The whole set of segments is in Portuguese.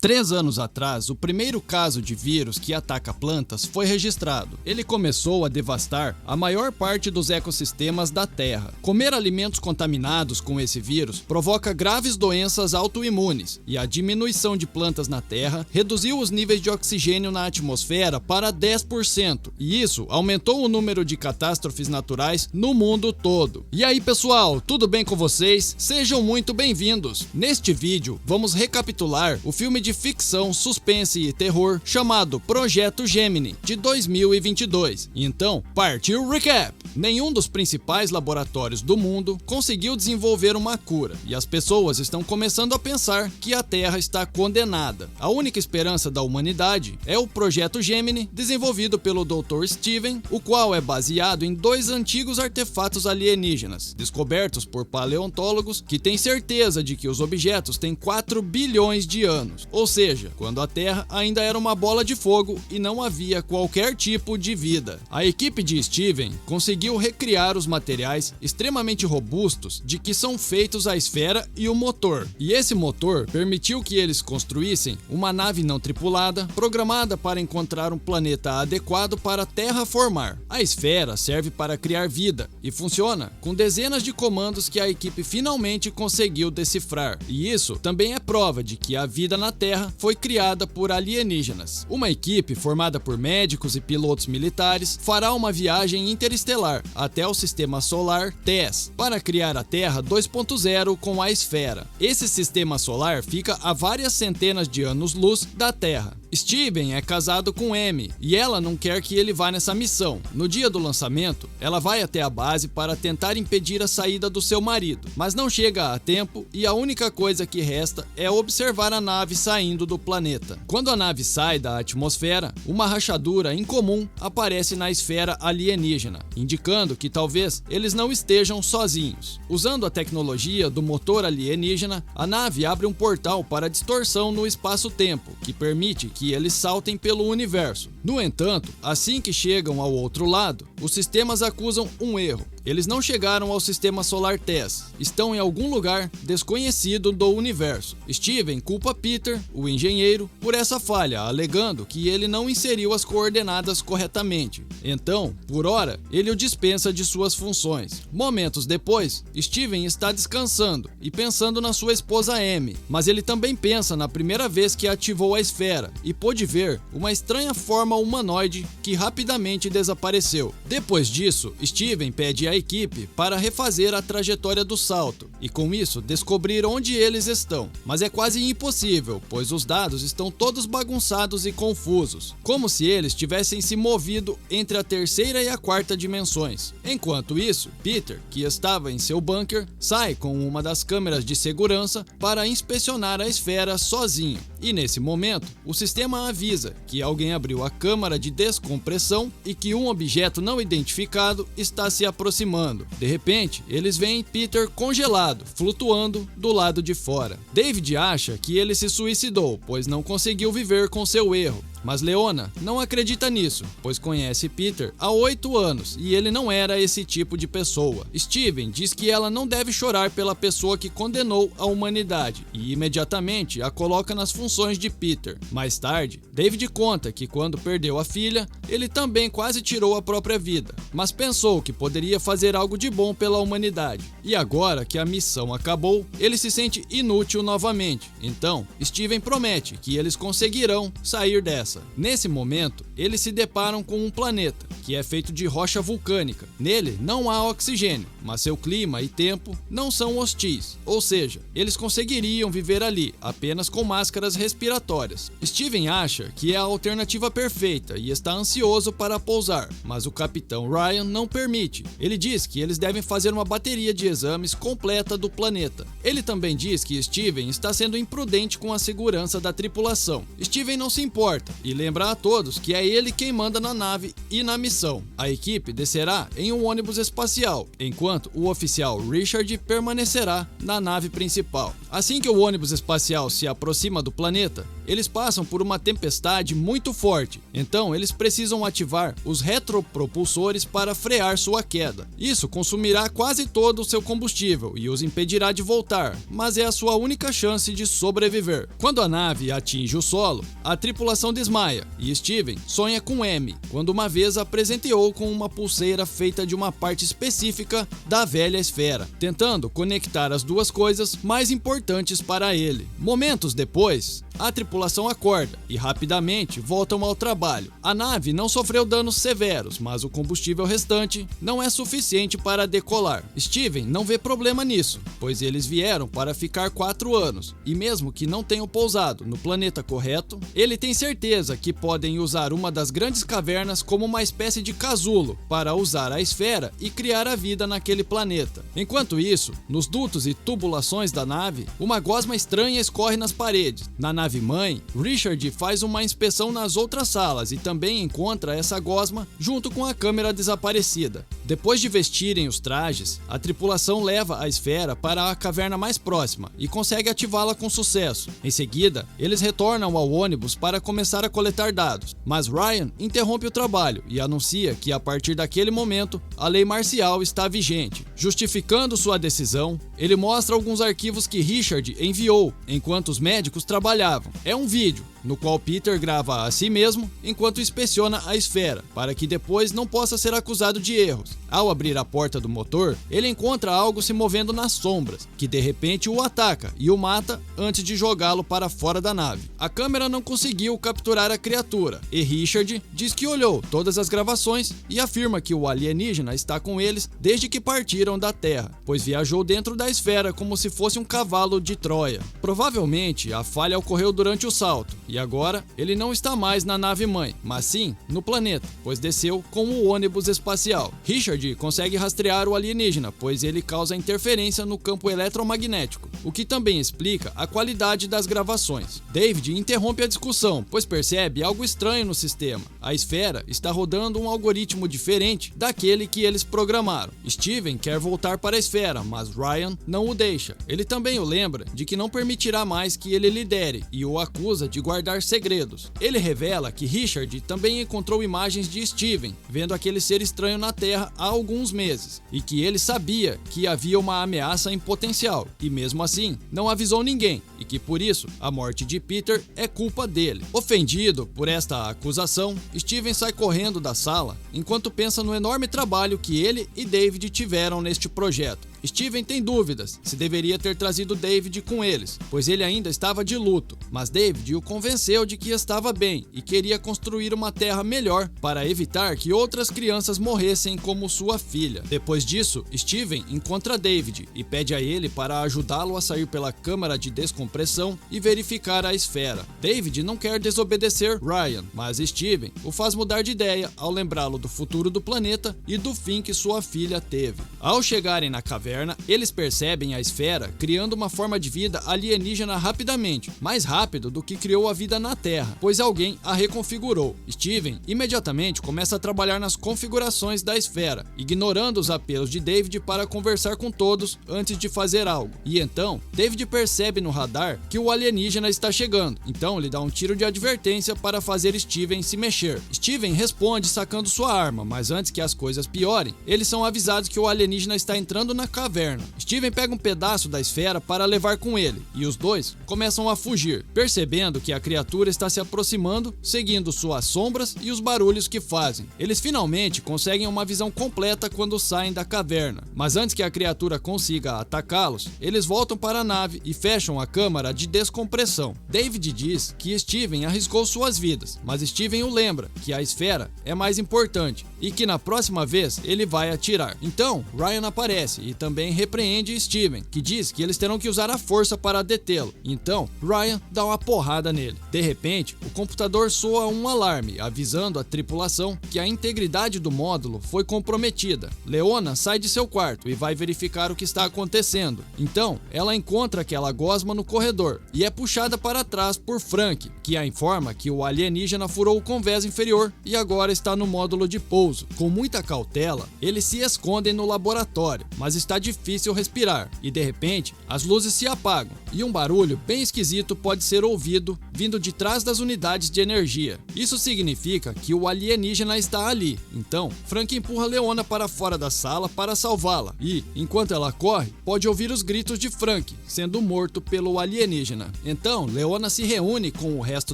3 anos atrás, o primeiro caso de vírus que ataca plantas foi registrado. Ele começou a devastar a maior parte dos ecossistemas da Terra. Comer alimentos contaminados com esse vírus provoca graves doenças autoimunes, e a diminuição de plantas na Terra reduziu os níveis de oxigênio na atmosfera para 10%, e isso aumentou o número de catástrofes naturais no mundo todo. E aí, pessoal, tudo bem com vocês? Sejam muito bem-vindos! Neste vídeo, vamos recapitular o filme de ficção, suspense e terror chamado Projeto Gemini, de 2022. Então, partiu o recap! Nenhum dos principais laboratórios do mundo conseguiu desenvolver uma cura, e as pessoas estão começando a pensar que a Terra está condenada. A única esperança da humanidade é o Projeto Gemini, desenvolvido pelo Dr. Steven, o qual é baseado em 2 antigos artefatos alienígenas, descobertos por paleontólogos que têm certeza de que os objetos têm 4 bilhões de anos. Ou seja, quando a Terra ainda era uma bola de fogo e não havia qualquer tipo de vida. A equipe de Steven conseguiu recriar os materiais extremamente robustos de que são feitos a esfera e o motor. E esse motor permitiu que eles construíssem uma nave não tripulada, programada para encontrar um planeta adequado para terraformar. A esfera serve para criar vida e funciona com dezenas de comandos que a equipe finalmente conseguiu decifrar. E isso também é prova de que a vida na Terra foi criada por alienígenas. Uma equipe formada por médicos e pilotos militares fará uma viagem interestelar até o sistema solar TESS para criar a Terra 2.0 com a esfera. Esse sistema solar fica a várias centenas de anos-luz da Terra. Steven é casado com Amy e ela não quer que ele vá nessa missão. No dia do lançamento, ela vai até a base para tentar impedir a saída do seu marido, mas não chega a tempo e a única coisa que resta é observar a nave saindo do planeta. Quando a nave sai da atmosfera, uma rachadura incomum aparece na esfera alienígena, indicando que talvez eles não estejam sozinhos. Usando a tecnologia do motor alienígena, a nave abre um portal para distorção no espaço-tempo, que permite que eles saltem pelo universo. No entanto, assim que chegam ao outro lado, os sistemas acusam um erro. Eles não chegaram ao sistema solar TESS, estão em algum lugar desconhecido do universo. Steven culpa Peter, o engenheiro, por essa falha, alegando que ele não inseriu as coordenadas corretamente. Então, por hora, ele o dispensa de suas funções. Momentos depois, Steven está descansando e pensando na sua esposa Amy, mas ele também pensa na primeira vez que ativou a esfera e pôde ver uma estranha forma humanoide que rapidamente desapareceu. Depois disso, Steven pede à equipe para refazer a trajetória do salto e com isso descobrir onde eles estão, mas é quase impossível, pois os dados estão todos bagunçados e confusos, como se eles tivessem se movido entre a terceira e a quarta dimensões. Enquanto isso, Peter, que estava em seu bunker, sai com uma das câmeras de segurança para inspecionar a esfera sozinho, e nesse momento o sistema avisa que alguém abriu a câmara de descompressão e que um objeto não identificado está se aproximando. De repente, eles veem Peter congelado, flutuando do lado de fora. David acha que ele se suicidou, pois não conseguiu viver com seu erro. Mas Leona não acredita nisso, pois conhece Peter há 8 anos e ele não era esse tipo de pessoa. Steven diz que ela não deve chorar pela pessoa que condenou a humanidade e imediatamente a coloca nas funções de Peter. Mais tarde, David conta que quando perdeu a filha, ele também quase tirou a própria vida, mas pensou que poderia fazer algo de bom pela humanidade. E agora que a missão acabou, ele se sente inútil novamente. Então, Steven promete que eles conseguirão sair dessa. Nesse momento, eles se deparam com um planeta, que é feito de rocha vulcânica. Nele não há oxigênio, mas seu clima e tempo não são hostis, ou seja, eles conseguiriam viver ali apenas com máscaras respiratórias. Steven acha que é a alternativa perfeita e está ansioso para pousar, mas o capitão Ryan não permite. Ele diz que eles devem fazer uma bateria de exames completa do planeta. Ele também diz que Steven está sendo imprudente com a segurança da tripulação. Steven não se importa e lembra a todos que é ele quem manda na nave e na missão. A equipe descerá em um ônibus espacial, enquanto o oficial Richard permanecerá na nave principal. Assim que o ônibus espacial se aproxima do planeta, eles passam por uma tempestade muito forte, então eles precisam ativar os retropropulsores para frear sua queda. Isso consumirá quase todo o seu combustível e os impedirá de voltar, mas é a sua única chance de sobreviver. Quando a nave atinge o solo, a tripulação desmaia e Steven sonha com M, quando uma vez a presenteou com uma pulseira feita de uma parte específica da velha esfera, tentando conectar as duas coisas mais importantes para ele. Momentos depois, a tripulação acorda e rapidamente voltam ao trabalho. A nave não sofreu danos severos, mas o combustível restante não é suficiente para decolar. Steven não vê problema nisso, pois eles vieram para ficar 4 anos, e mesmo que não tenham pousado no planeta correto, ele tem certeza que podem usar uma das grandes cavernas como uma espécie de casulo para usar a esfera e criar a vida naquele planeta. Enquanto isso, nos dutos e tubulações da nave, uma gosma estranha escorre nas paredes. Na nave-mãe, Richard faz uma inspeção nas outras salas e também encontra essa gosma junto com a câmera desaparecida. Depois de vestirem os trajes, a tripulação leva a esfera para a caverna mais próxima e consegue ativá-la com sucesso. Em seguida, eles retornam ao ônibus para começar a coletar dados, mas Ryan interrompe o trabalho e anuncia que a partir daquele momento, a lei marcial está vigente. Justificando sua decisão, ele mostra alguns arquivos que Richard enviou enquanto os médicos trabalhavam. É um vídeo no qual Peter grava a si mesmo enquanto inspeciona a esfera, para que depois não possa ser acusado de erros. Ao abrir a porta do motor, ele encontra algo se movendo nas sombras, que de repente o ataca e o mata antes de jogá-lo para fora da nave. A câmera não conseguiu capturar a criatura, e Richard diz que olhou todas as gravações e afirma que o alienígena está com eles desde que partiram da Terra, pois viajou dentro da esfera como se fosse um cavalo de Troia. Provavelmente a falha ocorreu durante o salto, e agora ele não está mais na nave-mãe, mas sim no planeta, pois desceu com o ônibus espacial. Richard consegue rastrear o alienígena, pois ele causa interferência no campo eletromagnético, o que também explica a qualidade das gravações. David interrompe a discussão, pois percebe algo estranho no sistema. A esfera está rodando um algoritmo diferente daquele que eles programaram. Steven quer voltar para a esfera, mas Ryan não o deixa. Ele também o lembra de que não permitirá mais que ele lidere e o acusa de guardar segredos. Ele revela que Richard também encontrou imagens de Steven vendo aquele ser estranho na Terra há alguns meses e que ele sabia que havia uma ameaça em potencial e mesmo assim não avisou ninguém e que por isso a morte de Peter é culpa dele. Ofendido por esta acusação, Steven sai correndo da sala enquanto pensa no enorme trabalho que ele e David tiveram neste projeto. Steven tem dúvidas se deveria ter trazido David com eles, pois ele ainda estava de luto, mas David o convenceu de que estava bem e queria construir uma terra melhor para evitar que outras crianças morressem como sua filha. Depois disso, Steven encontra David e pede a ele para ajudá-lo a sair pela câmara de descompressão e verificar a esfera. David não quer desobedecer Ryan, mas Steven o faz mudar de ideia ao lembrá-lo do futuro do planeta e do fim que sua filha teve. Ao chegarem na caverna, eles percebem a esfera criando uma forma de vida alienígena rapidamente, mais rápido do que criou a vida na Terra, pois alguém a reconfigurou. Steven imediatamente começa a trabalhar nas configurações da esfera, ignorando os apelos de David para conversar com todos antes de fazer algo. E então, David percebe no radar que o alienígena está chegando, então lhe dá um tiro de advertência para fazer Steven se mexer. Steven responde sacando sua arma, mas antes que as coisas piorem, eles são avisados que o alienígena está entrando na caverna. Steven pega um pedaço da esfera para levar com ele, e os dois começam a fugir, percebendo que a criatura está se aproximando, seguindo suas sombras e os barulhos que fazem. Eles finalmente conseguem uma visão completa quando saem da caverna, mas antes que a criatura consiga atacá-los, eles voltam para a nave e fecham a câmara de descompressão. David diz que Steven arriscou suas vidas, mas Steven o lembra que a esfera é mais importante e que na próxima vez ele vai atirar. Então, Ryan aparece e também também repreende Steven, que diz que eles terão que usar a força para detê-lo. Então, Ryan dá uma porrada nele. De repente, o computador soa um alarme, avisando a tripulação que a integridade do módulo foi comprometida. Leona sai de seu quarto e vai verificar o que está acontecendo. Então, ela encontra aquela gosma no corredor e é puxada para trás por Frank, que a informa que o alienígena furou o convés inferior e agora está no módulo de pouso. Com muita cautela, eles se escondem no laboratório, mas está difícil respirar e de repente as luzes se apagam e um barulho bem esquisito pode ser ouvido vindo de trás das unidades de energia. Isso significa que o alienígena está ali. Então, Frank empurra Leona para fora da sala para salvá-la e, enquanto ela corre, pode ouvir os gritos de Frank sendo morto pelo alienígena. Então, Leona se reúne com o resto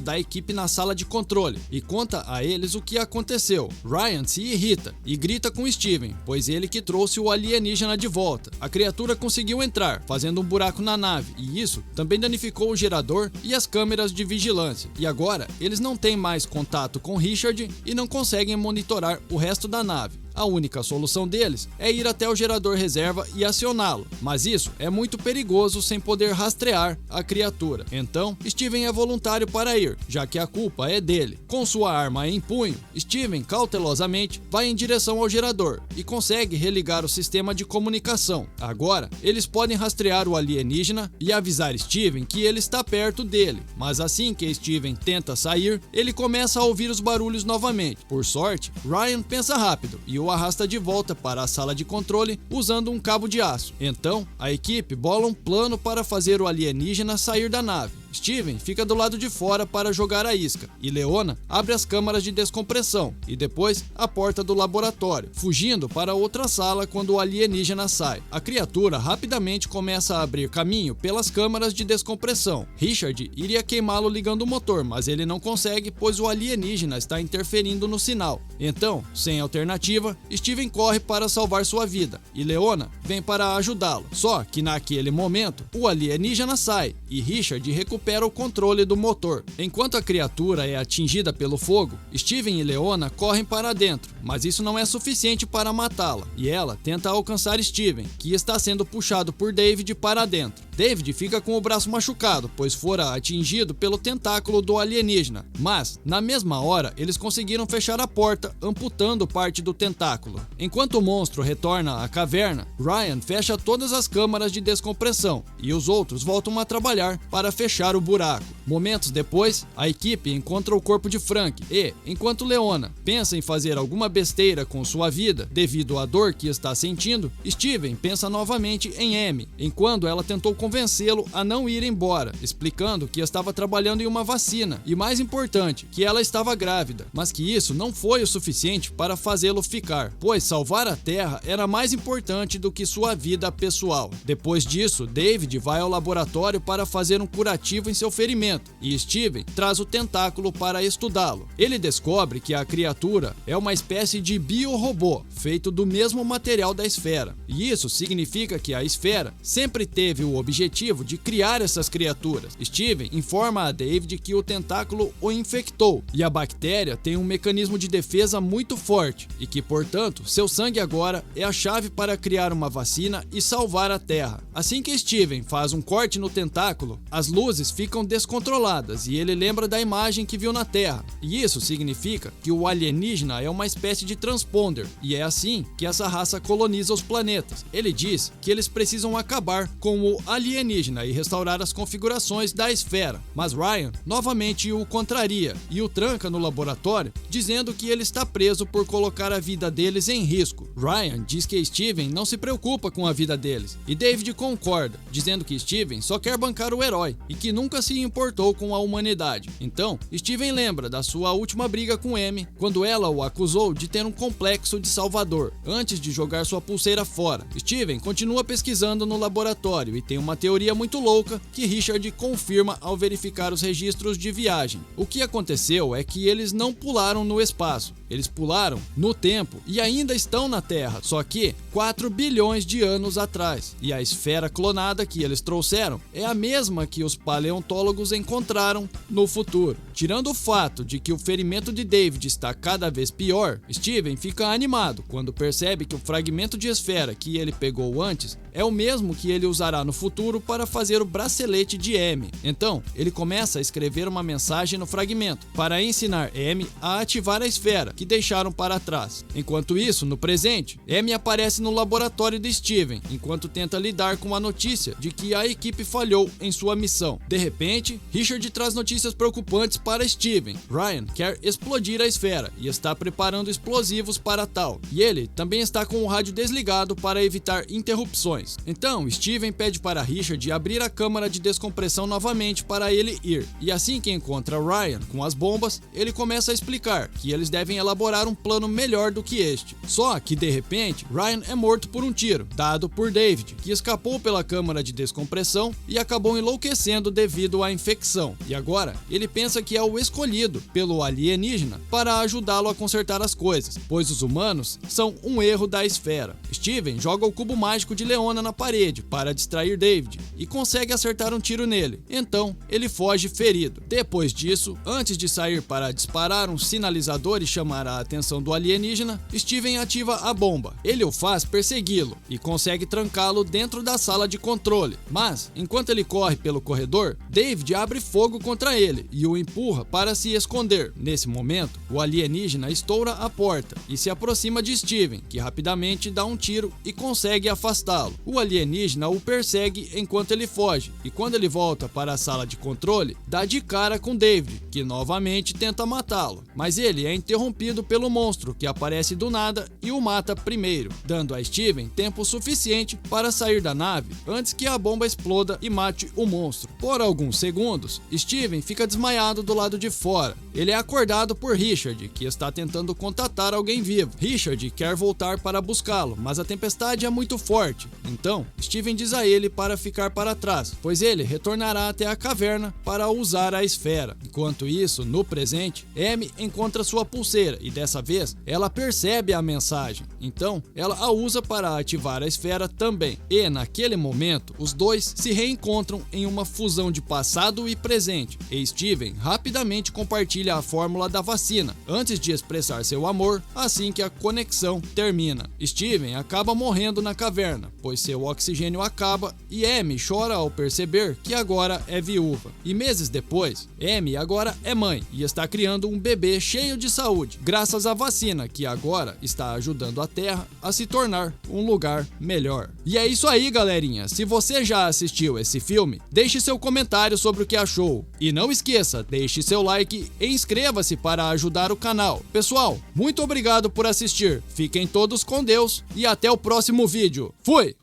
da equipe na sala de controle e conta a eles o que aconteceu. Ryan se irrita e grita com Steven, pois ele que trouxe o alienígena de volta. A criatura conseguiu entrar, fazendo um buraco na nave, e isso também danificou o gerador e as câmeras de vigilância. E agora, eles não têm mais contato com Richard e não conseguem monitorar o resto da nave. A única solução deles é ir até o gerador reserva e acioná-lo, mas isso é muito perigoso sem poder rastrear a criatura. Então, Steven é voluntário para ir, já que a culpa é dele. Com sua arma em punho, Steven cautelosamente vai em direção ao gerador e consegue religar o sistema de comunicação. Agora, eles podem rastrear o alienígena e avisar Steven que ele está perto dele, mas assim que Steven tenta sair, ele começa a ouvir os barulhos novamente. Por sorte, Ryan pensa rápido e o arrasta de volta para a sala de controle usando um cabo de aço. Então, a equipe bola um plano para fazer o alienígena sair da nave. Steven fica do lado de fora para jogar a isca e Leona abre as câmaras de descompressão e depois a porta do laboratório, fugindo para outra sala quando o alienígena sai. A criatura rapidamente começa a abrir caminho pelas câmaras de descompressão. Richard iria queimá-lo ligando o motor, mas ele não consegue, pois o alienígena está interferindo no sinal. Então, sem alternativa, Steven corre para salvar sua vida e Leona vem para ajudá-lo. Só que naquele momento, o alienígena sai e Richard recupera o controle do motor. Enquanto a criatura é atingida pelo fogo, Steven e Leona correm para dentro, mas isso não é suficiente para matá-la, e ela tenta alcançar Steven, que está sendo puxado por David para dentro. David fica com o braço machucado, pois fora atingido pelo tentáculo do alienígena, mas, na mesma hora, eles conseguiram fechar a porta, amputando parte do tentáculo. Enquanto o monstro retorna à caverna, Ryan fecha todas as câmaras de descompressão, e os outros voltam a trabalhar para fechar o buraco. Momentos depois, a equipe encontra o corpo de Frank e, enquanto Leona pensa em fazer alguma besteira com sua vida devido à dor que está sentindo, Steven pensa novamente em Amy, enquanto ela tentou convencê-lo a não ir embora, explicando que estava trabalhando em uma vacina e, mais importante, que ela estava grávida, mas que isso não foi o suficiente para fazê-lo ficar, pois salvar a Terra era mais importante do que sua vida pessoal. Depois disso, David vai ao laboratório para fazer um curativo em seu ferimento e Steven traz o tentáculo para estudá-lo. Ele descobre que a criatura é uma espécie de biorobô feito do mesmo material da esfera, e isso significa que a esfera sempre teve o objetivo de criar essas criaturas. Steven informa a David que o tentáculo o infectou e a bactéria tem um mecanismo de defesa muito forte e que, portanto, seu sangue agora é a chave para criar uma vacina e salvar a Terra. Assim que Steven faz um corte no tentáculo, as luzes ficam descontroladas e ele lembra da imagem que viu na Terra. E isso significa que o alienígena é uma espécie de transponder e é assim que essa raça coloniza os planetas. Ele diz que eles precisam acabar com o alienígena e restaurar as configurações da esfera, mas Ryan novamente o contraria e o tranca no laboratório, dizendo que ele está preso por colocar a vida deles em risco. Ryan diz que Steven não se preocupa com a vida deles e David concorda, dizendo que Steven só quer bancar o herói e que nunca se importou com a humanidade. Então, Steven lembra da sua última briga com Amy, quando ela o acusou de ter um complexo de salvador, antes de jogar sua pulseira fora. Steven continua pesquisando no laboratório e tem uma teoria muito louca que Richard confirma ao verificar os registros de viagem. O que aconteceu é que eles não pularam no espaço, Eles pularam no tempo e ainda estão na Terra, só que 4 bilhões de anos atrás. E a esfera clonada que eles trouxeram é a mesma que os paleontólogos encontraram no futuro. Tirando o fato de que o ferimento de David está cada vez pior, Steven fica animado quando percebe que o fragmento de esfera que ele pegou antes é o mesmo que ele usará no futuro para fazer o bracelete de Amy. Então, ele começa a escrever uma mensagem no fragmento para ensinar Amy a ativar a esfera que deixaram para trás. Enquanto isso, no presente, Amy aparece no laboratório de Steven enquanto tenta lidar com a notícia de que a equipe falhou em sua missão. De repente, Richard traz notícias preocupantes para Steven. Ryan quer explodir a esfera e está preparando explosivos para tal, e ele também está com o rádio desligado para evitar interrupções. Então, Steven pede para Richard abrir a câmara de descompressão novamente para ele ir, e assim que encontra Ryan com as bombas, ele começa a explicar que eles devem elaborar um plano melhor do que este. Só que de repente, Ryan é morto por um tiro, dado por David, que escapou pela câmara de descompressão e acabou enlouquecendo devido à infecção. E agora, ele pensa que é o escolhido pelo alienígena para ajudá-lo a consertar as coisas, pois os humanos são um erro da esfera. Steven joga o cubo mágico de Leona na parede para distrair David e consegue acertar um tiro nele. Então, ele foge ferido. Depois disso, antes de sair para disparar um sinalizador e chamar a atenção do alienígena, Steven ativa a bomba. Ele o faz persegui-lo e consegue trancá-lo dentro da sala de controle. Mas, enquanto ele corre pelo corredor, David abre fogo contra ele e o empurra para se esconder. Nesse momento, o alienígena estoura a porta e se aproxima de Steven, que rapidamente dá um tiro e consegue afastá-lo. O alienígena o persegue enquanto ele foge, e quando ele volta para a sala de controle, dá de cara com David, que novamente tenta matá-lo, mas ele é interrompido pelo monstro, que aparece do nada e o mata primeiro, dando a Steven tempo suficiente para sair da nave antes que a bomba exploda e mate o monstro. Por alguns segundos, Steven fica desmaiado do lado de fora. Ele é acordado por Richard, que está tentando contatar alguém vivo. Richard quer voltar para buscá-lo, mas a tempestade é muito forte. Então, Steven diz a ele para ficar para trás, pois ele retornará até a caverna para usar a esfera. Enquanto isso, no presente, Amy encontra sua pulseira e dessa vez ela percebe a mensagem. Então, ela a usa para ativar a esfera também. E naquele momento, os dois se reencontram em uma fusão de passado e presente. E Steven rapidamente compartilha a fórmula da vacina antes de expressar seu amor assim que a conexão termina. Steven acaba morrendo na caverna, pois seu oxigênio acaba e Amy chora ao perceber que agora é viúva. E meses depois, Amy agora é mãe e está criando um bebê cheio de saúde, graças à vacina que agora está ajudando a Terra a se tornar um lugar melhor. E é isso aí, galerinha. Se você já assistiu esse filme, deixe seu comentário sobre o que achou. E não esqueça, deixe seu like e inscreva-se para ajudar o canal. Pessoal, muito obrigado por assistir. Fiquem todos com Deus e até o próximo vídeo. Fui!